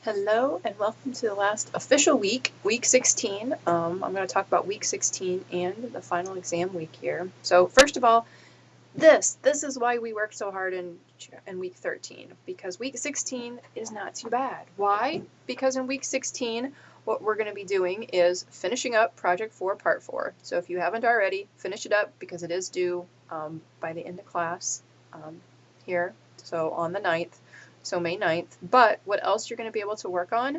Hello and welcome to the last official week, week 16. I'm going to talk about week 16 and the final exam week here. So first of all, this is why we worked so hard in week 13, because week 16 is not too bad. Why? Because in week 16, what we're going to be doing is finishing up Project 4, Part 4. So if you haven't already, finish it up because it is due by the end of class here, so on the 9th. So May 9th. But what else you're going to be able to work on?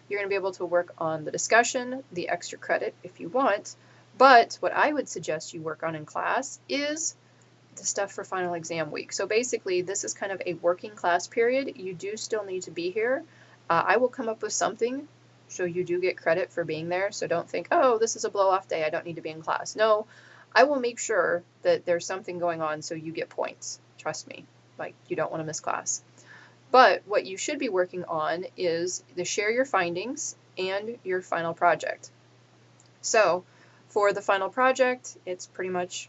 You're going to be able to work on the discussion, the extra credit if you want. But what I would suggest you work on in class is the stuff for final exam week. So basically, this is kind of a working class period. You do still need to be here. I will come up with something so you do get credit for being there. So don't think, oh, this is a blow-off day, I don't need to be in class. No, I will make sure that there's something going on so you get points. Trust me, like you don't want to miss class. But what you should be working on is to share your findings and your final project. So for the final project, it's pretty much,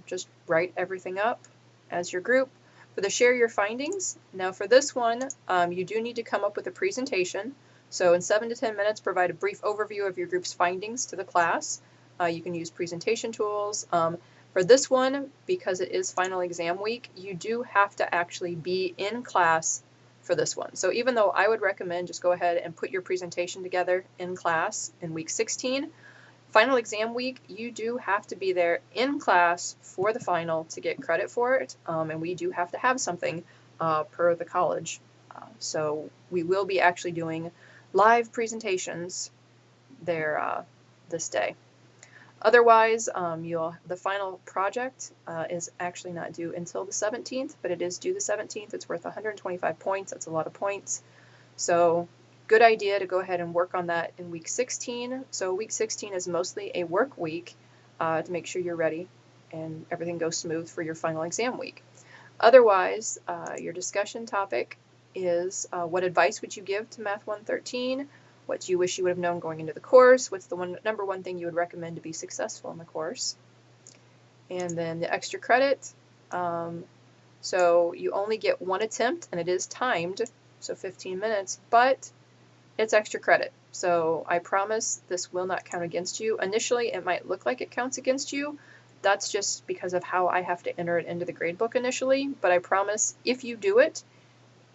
just write everything up as your group. For the share your findings, now for this one, you do need to come up with a presentation. So in 7 to 10 minutes, provide a brief overview of your group's findings to the class. You can use presentation tools. For this one, because it is final exam week, you do have to actually be in class for this one. So even though I would recommend just go ahead and put your presentation together in class in week 16, final exam week, you do have to be there in class for the final to get credit for it, and we do have to have something per the college. So we will be actually doing live presentations there this day. Otherwise, the final project is actually not due until the 17th, but it is due the 17th. It's worth 125 points. That's a lot of points. So good idea to go ahead and work on that in week 16. So week 16 is mostly a work week to make sure you're ready and everything goes smooth for your final exam week. Otherwise, your discussion topic is what advice would you give to Math 113? What do you wish you would have known going into the course? What's the number one thing you would recommend to be successful in the course? And then the extra credit. So you only get one attempt and it is timed, so 15 minutes, but it's extra credit. So I promise this will not count against you. Initially, it might look like it counts against you. That's just because of how I have to enter it into the gradebook initially, but I promise if you do it,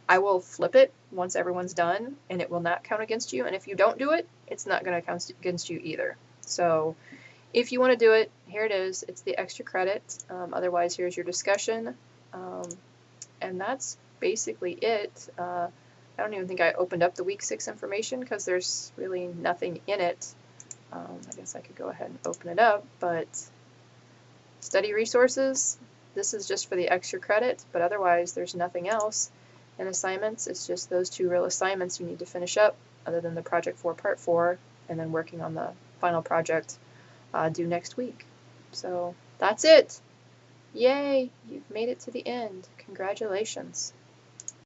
I will flip it once everyone's done and it will not count against you. And if you don't do it, it's not going to count against you either. So if you want to do it, here it is. It's the extra credit. Otherwise, here's your discussion. And that's basically it. I don't even think I opened up the week 6 information because there's really nothing in it. I guess I could go ahead and open it up, but study resources, this is just for the extra credit, but otherwise there's nothing else. And assignments, it's just those 2 real assignments you need to finish up other than the Project 4 Part 4 and then working on the final project due next week. So that's it. Yay, you've made it to the end. Congratulations.